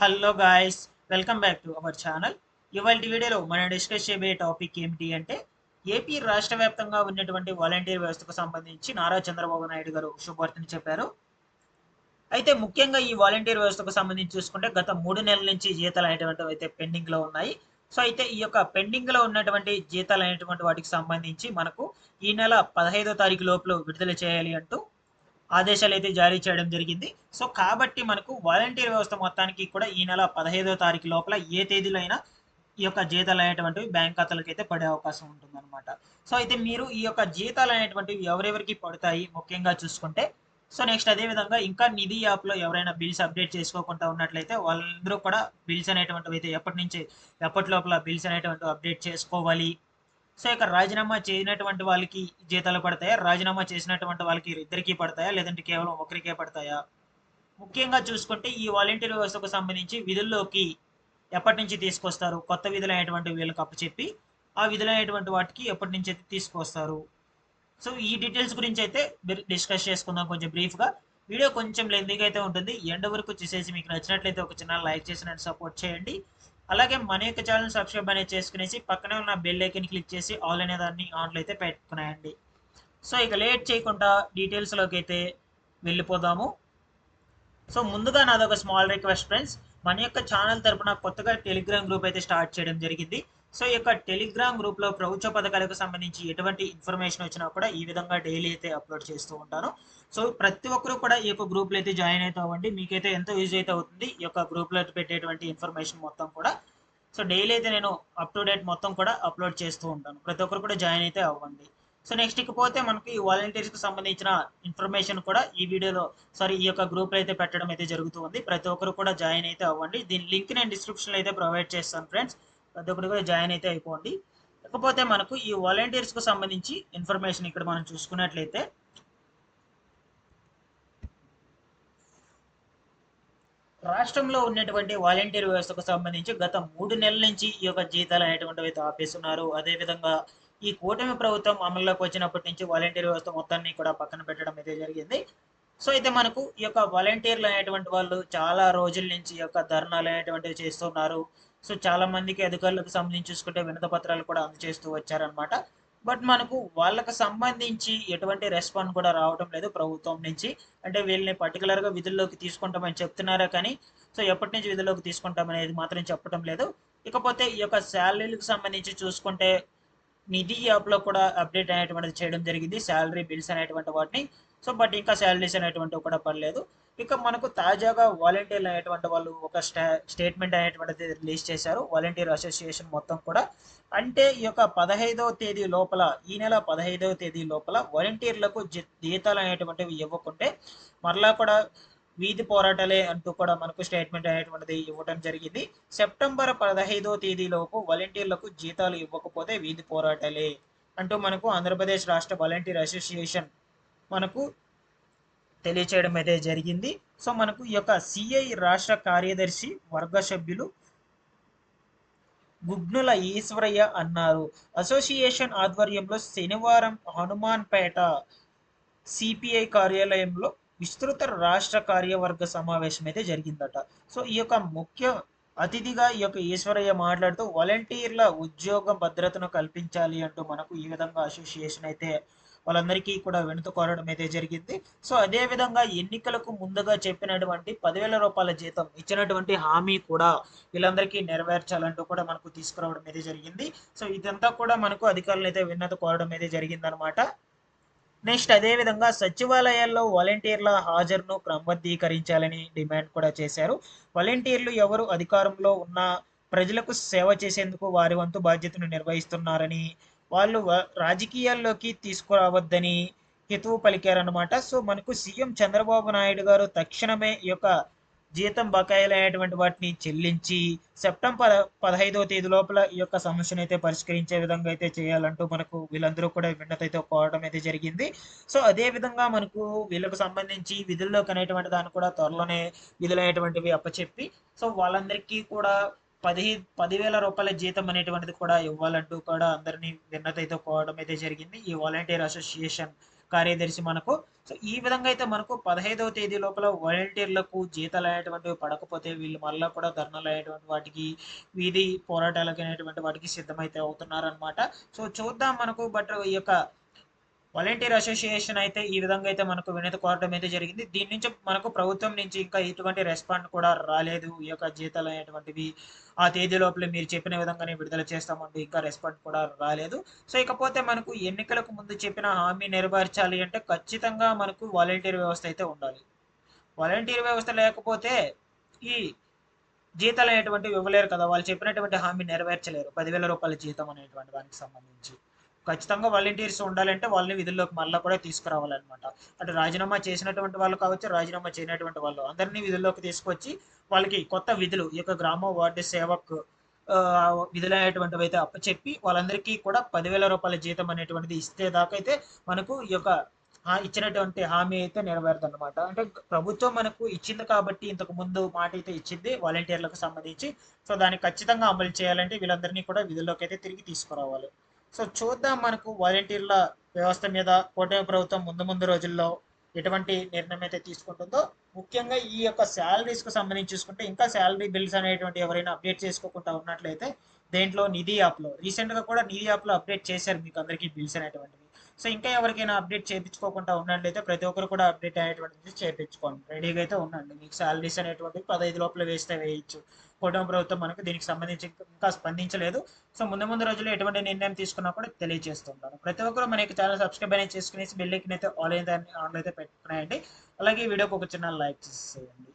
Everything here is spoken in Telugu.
Hello guys, welcome back to our channel. ఇవాళ వీడియోలో మనం డిస్కస్ చేయబోయే టాపిక్ ఏమిటి అంటే ఏపీ రాష్ట్ర వ్యాప్తంగా ఉన్నటువంటి వాలంటీర్ వ్యవస్థకు సంబంధించి నారా చంద్రబాబు నాయుడు గారు శుభవార్తని చెప్పారు. అయితే ముఖ్యంగా ఈ వాలంటీర్ వ్యవస్థకు సంబంధించి చూసుకుంటే గత 3 నెలల నుంచి జీతాలు అనేటువంటివి అయితే పెండింగ్ లో ఉన్నాయి. సో అయితే ఈ యొక్క పెండింగ్ లో ఉన్నటువంటి జీతాలు అనేటువంటి వాటికి సంబంధించి మనకు ఈ నెల 15వ తారీఖు లోపల విడుదల చేయాలి అంటూ ఆదేశాలు అయితే జారీ చేయడం జరిగింది. సో కాబట్టి మనకు వాలంటీర్ వ్యవస్థ మొత్తానికి కూడా ఈ నెల 15వ తారీఖు లోపల ఏ తేదీలో అయినా ఈ యొక్క జీతాలు అనేటువంటివి బ్యాంక్ ఖాతాలకు అయితే పడే అవకాశం ఉంటుందన్నమాట. సో అయితే మీరు ఈ యొక్క జీతాలు అనేటువంటివి ఎవరెవరికి పడతాయి ముఖ్యంగా చూసుకుంటే, సో నెక్స్ట్ అదే విధంగా ఇంకా నిధి యాప్లో ఎవరైనా బిల్స్ అప్డేట్ చేసుకోకుండా ఉన్నట్లయితే వాళ్ళందరూ కూడా బిల్స్ అనేటువంటివి అయితే ఎప్పటి నుంచి ఎప్పటి లోపల బిల్స్ అనేటువంటివి అప్డేట్ చేసుకోవాలి. సో ఇక రాజీనామా చేయనటువంటి వాళ్ళకి జీతాలు పడతాయా? రాజీనామా చేసినటువంటి వాళ్ళకి ఇద్దరికీ పడతాయా? లేదంటే కేవలం ఒకరికే పడతాయా? ముఖ్యంగా చూసుకుంటే ఈ వాలంటీర్ వ్యవస్థకు సంబంధించి విధుల్లోకి ఎప్పటి నుంచి తీసుకొస్తారు? కొత్త విధులు అనేటువంటి వీళ్ళకి అప్పచెప్పి ఆ విధులు అనేటువంటి వాటికి ఎప్పటి నుంచి అయితే తీసుకొస్తారు? సో ఈ డీటెయిల్స్ గురించి అయితే డిస్కస్ చేసుకుందాం కొంచెం బ్రీఫ్గా. వీడియో కొంచెం లెంతీగా అయితే ఉంటుంది. ఎండ్ వరకు చూసేసి మీకు నచ్చినట్లయితే ఒక చిన్న లైక్ చేసి నన్ను సపోర్ట్ చేయండి. అలాగే మన యొక్క ఛానల్ సబ్స్క్రైబ్ అనేది చేసుకునేసి పక్కనే ఉన్న బెల్ ఐకన్ క్లిక్ చేసి ఆల్ అనే దాన్ని ఆన్లో అయితే పెట్టుకునేయండి. సో ఇక లేట్ చేయకుండా డీటెయిల్స్లోకి అయితే వెళ్ళిపోదాము. సో ముందుగా నాదొక స్మాల్ రిక్వెస్ట్ ఫ్రెండ్స్, మన యొక్క ఛానల్ తరపున కొత్తగా టెలిగ్రామ్ గ్రూప్ అయితే స్టార్ట్ చేయడం జరిగింది. సో ఈ యొక్క టెలిగ్రామ్ గ్రూప్లో ప్రభుత్వ పథకాలకు సంబంధించి ఎటువంటి ఇన్ఫర్మేషన్ వచ్చినా కూడా ఈ విధంగా డైలీ అయితే అప్లోడ్ చేస్తూ ఉంటాను. సో ప్రతి ఒక్కరు కూడా ఈ యొక్క గ్రూప్లో అయితే జాయిన్ అయితే అవ్వండి. మీకైతే ఎంతో యూజ్ అయితే అవుతుంది ఈ యొక్క గ్రూప్లో పెట్టేటువంటి ఇన్ఫర్మేషన్ మొత్తం కూడా. సో డైలీ అయితే నేను అప్ టు డేట్ మొత్తం కూడా అప్లోడ్ చేస్తూ ఉంటాను. ప్రతి ఒక్కరు కూడా జాయిన్ అయితే అవ్వండి. సో నెక్స్ట్ ఇకపోతే మనకి వాలంటీర్స్కి సంబంధించిన ఇన్ఫర్మేషన్ కూడా ఈ వీడియోలో ఈ యొక్క గ్రూప్లో అయితే పెట్టడం అయితే జరుగుతూ ఉంది. ప్రతి ఒక్కరు కూడా జాయిన్ అయితే అవ్వండి. దీని లింక్ నేను డిస్క్రిప్షన్లో అయితే ప్రొవైడ్ చేస్తాను ఫ్రెండ్స్. ప్రతి ఒక్కరు కూడా జాయిన్ అయితే అయిపోండి. ఇకపోతే మనకు ఈ వాలంటీర్స్కు సంబంధించి ఇన్ఫర్మేషన్ ఇక్కడ మనం చూసుకున్నట్లయితే రాష్ట్రంలో ఉన్నటువంటి వాలంటీర్ వ్యవస్థకు సంబంధించి గత 3 నెలల నుంచి ఈ యొక్క జీతాలు అనేటువంటివి అయితే ఆపేస్తున్నారు. అదేవిధంగా ఈ కూటమి ప్రభుత్వం అమల్లోకి వచ్చినప్పటి నుంచి వాలంటీర్ వ్యవస్థ మొత్తాన్ని కూడా పక్కన పెట్టడం అయితే జరిగింది. సో అయితే మనకు ఈ యొక్క వాలంటీర్లు అనేటువంటి వాళ్ళు చాలా రోజుల నుంచి ఈ యొక్క ధర్నాలు అనేటువంటివి చేస్తున్నారు. సో చాలా మందికి అధికారులకు సంబంధించి చూసుకుంటే వినతి పత్రాలు కూడా అందజేస్తూ వచ్చారనమాట. బట్ మనకు వాళ్ళకి సంబంధించి ఎటువంటి రెస్పాన్స్ కూడా రావడం లేదు ప్రభుత్వం నుంచి. అంటే వీళ్ళని పర్టికులర్గా విధుల్లోకి తీసుకుంటామని చెప్తున్నారా కానీ సో ఎప్పటి నుంచి విధుల్లోకి తీసుకుంటామనేది మాత్రం చెప్పడం లేదు. ఇకపోతే ఈ యొక్క శాలరీలకు సంబంధించి చూసుకుంటే నిధి యాప్లో కూడా అప్డేట్ అనేటువంటిది చేయడం జరిగింది, శాలరీ బిల్స్ అనేటువంటి వాటిని. సో బట్ ఇంకా శాలరీస్ అనేటువంటివి కూడా పడలేదు. ఇక మనకు తాజాగా వాలంటీర్లు అనేటువంటి వాళ్ళు ఒక స్టేట్మెంట్ అనేటువంటిది రిలీజ్ చేశారు, వాలంటీర్ అసోసియేషన్ మొత్తం కూడా. అంటే ఈ యొక్క 15వ తేదీ లోపల, ఈ నెల 15వ తేదీ లోపల వాలంటీర్లకు జీతాలు అనేటువంటివి ఇవ్వకుంటే మరలా కూడా వీధి పోరాటాలే అంటూ కూడా మనకు స్టేట్మెంట్ అనేటువంటిది ఇవ్వడం జరిగింది. సెప్టెంబర్ 15వ తేదీలోపు వాలంటీర్లకు జీతాలు ఇవ్వకపోతే వీధి పోరాటాలే అంటూ మనకు ఆంధ్రప్రదేశ్ రాష్ట్ర వాలంటీర్ అసోసియేషన్ మనకు తెలియచేయడం అయితే జరిగింది. సో మనకు ఈ యొక్క సిఐ రాష్ట్ర కార్యదర్శి వర్గ సభ్యులు గుగ్నుల ఈశ్వరయ్య అన్నారు. అసోసియేషన్ ఆధ్వర్యంలో శనివారం హనుమాన్పేట సిపిఐ కార్యాలయంలో విస్తృత రాష్ట్ర కార్యవర్గ సమావేశం అయితే జరిగిందట. సో ఈ యొక్క ముఖ్య అతిథిగా ఈ యొక్క ఈశ్వరయ్య మాట్లాడుతూ వాలంటీర్ల ఉద్యోగ భద్రతను కల్పించాలి అంటూ మనకు ఈ విధంగా అసోసియేషన్ అయితే వాళ్ళందరికీ కూడా వెనుక కోరడం అయితే జరిగింది. సో అదే విధంగా ఎన్నికలకు ముందుగా చెప్పినటువంటి 10,000 రూపాయల జీతం ఇచ్చినటువంటి హామీ కూడా వీళ్ళందరికీ నెరవేర్చాలంటూ కూడా మనకు తీసుకురావడం అయితే జరిగింది. సో ఇదంతా కూడా మనకు అధికారులు అయితే విన్నత కోరడం అయితే జరిగిందనమాట. నెక్స్ట్ అదేవిధంగా సచివాలయాల్లో వాలంటీర్ల హాజరును క్రమబద్ధీకరించాలని డిమాండ్ కూడా చేశారు. వాలంటీర్లు ఎవరు అధికారంలో ఉన్న ప్రజలకు సేవ చేసేందుకు వారి వంతు బాధ్యతను నిర్వహిస్తున్నారని, వాళ్ళు రాజకీయాల్లోకి తీసుకురావద్దని హితవు పలికారనమాట. సో మనకు సీఎం చంద్రబాబు నాయుడు గారు తక్షణమే ఈ యొక్క జీతం బకాయిలు అనేటువంటి వాటిని చెల్లించి సెప్టెంబర్ 15వ తేదీ లోపల ఈ యొక్క సమస్యను అయితే పరిష్కరించే విధంగా అయితే చేయాలంటూ మనకు వీళ్ళందరూ కూడా విన్నతి అయితే కోరడం అయితే జరిగింది. సో అదే విధంగా మనకు వీళ్ళకు సంబంధించి విధుల్లోకి అనేటువంటి దాన్ని కూడా త్వరలోనే విధులు అనేటువంటివి అప్పచెప్పి సో వాళ్ళందరికీ కూడా 10,000 రూపాయల జీతం అనేటువంటిది కూడా ఇవ్వాలంటూ కూడా అందరినీ విన్నతి అయితే కోరడం అయితే జరిగింది ఈ వాలంటీర్ అసోసియేషన్ కార్యదర్శి మనకు. సో ఈ విధంగా అయితే మనకు 15వ తేదీ లోపల వాలంటీర్లకు జీతాలు అనేటువంటివి పడకపోతే వీళ్ళు మళ్ళా కూడా ధర్నాలు అనేటువంటి వాటికి, వీధి పోరాటాలకు అనేటువంటి వాటికి సిద్ధమైతే అవుతున్నారనమాట. సో చూద్దాం మనకు. బట్ ఈ యొక్క వాలంటీర్ అసోసియేషన్ అయితే ఈ విధంగా అయితే మనకు వినతి కోరడం అయితే జరిగింది. దీని నుంచి మనకు ప్రభుత్వం నుంచి ఇంకా ఎటువంటి రెస్పాండ్ కూడా రాలేదు. ఈ యొక్క జీతాలు అనేటువంటివి ఆ తేదీ లోపల మీరు చెప్పిన విధంగానే విడుదల చేస్తామంటూ ఇంకా రెస్పాండ్ కూడా రాలేదు. సో ఇకపోతే మనకు ఎన్నికలకు ముందు చెప్పిన హామీ నెరవేర్చాలి అంటే ఖచ్చితంగా మనకు వాలంటీర్ వ్యవస్థ అయితే ఉండాలి. వాలంటీర్ వ్యవస్థ లేకపోతే ఈ జీతాలు అనేటువంటివి ఇవ్వలేరు కదా. వాళ్ళు చెప్పినటువంటి హామీ నెరవేర్చలేరు. 10,000 రూపాయల జీతం అనేటువంటి దానికి సంబంధించి ఖచ్చితంగా వాలంటీర్స్ ఉండాలంటే వాళ్ళని విధుల్లోకి మళ్ళీ కూడా తీసుకురావాలన్నమాట. అటు రాజీనామా చేసినటువంటి వాళ్ళు కావచ్చు, రాజీనామా చేయనటువంటి వాళ్ళు అందరినీ విధుల్లోకి తీసుకొచ్చి వాళ్ళకి కొత్త విధులు, ఈ యొక్క గ్రామ వార్డు సేవక్ విధులు అనేటువంటివి అయితే అప్పచెప్పి వాళ్ళందరికీ కూడా 10,000 రూపాయల జీతం అనేటువంటిది ఇస్తే దాకా అయితే మనకు ఈ యొక్క ఇచ్చినటువంటి హామీ అయితే నెరవేరదన్నమాట. అంటే ప్రభుత్వం మనకు ఇచ్చింది కాబట్టి ఇంతకు ముందు మాట అయితే ఇచ్చింది వాలంటీర్లకు సంబంధించి. సో దాన్ని ఖచ్చితంగా అమలు చేయాలంటే వీళ్ళందరినీ కూడా విధుల్లోకి అయితే తిరిగి తీసుకురావాలి. సో చూద్దాం మనకు వాలంటీర్ల వ్యవస్థ మీద కూటమి ప్రభుత్వం ముందు ముందు రోజుల్లో ఎటువంటి నిర్ణయం అయితే తీసుకుంటుందో. ముఖ్యంగా ఈ యొక్క శాలరీస్కి సంబంధించి చూసుకుంటే ఇంకా శాలరీ బిల్స్ అనేటువంటి ఎవరైనా అప్డేట్ చేసుకోకుండా ఉన్నట్లయితే దేంట్లో నిధి యాప్లో రీసెంట్గా కూడా నిధి యాప్లో అప్డేట్ చేశారు మీకు అందరికీ బిల్స్ అనేటువంటివి. సో ఇంకా ఎవరికైనా అప్డేట్ చేయించుకోకుండా ఉన్నట్లయితే ప్రతి ఒక్కరు కూడా అప్డేట్ అనేటువంటిది చేయించుకోండి. రెడీగా అయితే ఉండండి. మీకు శాలరీస్ అనేటువంటివి 15 లోపల వేస్తే వేయచ్చు. కూటమి ప్రభుత్వం మనకు దీనికి సంబంధించి ఇంకా స్పందించలేదు. సో ముందు ముందు రోజుల్లో ఎటువంటి నిర్ణయం తీసుకున్నా కూడా తెలియజేస్తుంటాను. ప్రతి ఒక్కరు మన యొక్క ఛానల్ సబ్స్క్రైబ్ అనేది చేసుకునేసి బెల్ ఐకాన్ అయితే ఆల్ అయితే ఆన్లో అయితే పెట్టుకున్నాయండి. అలాగే ఈ వీడియోకి ఒక చిన్న లైక్ చేసేయండి.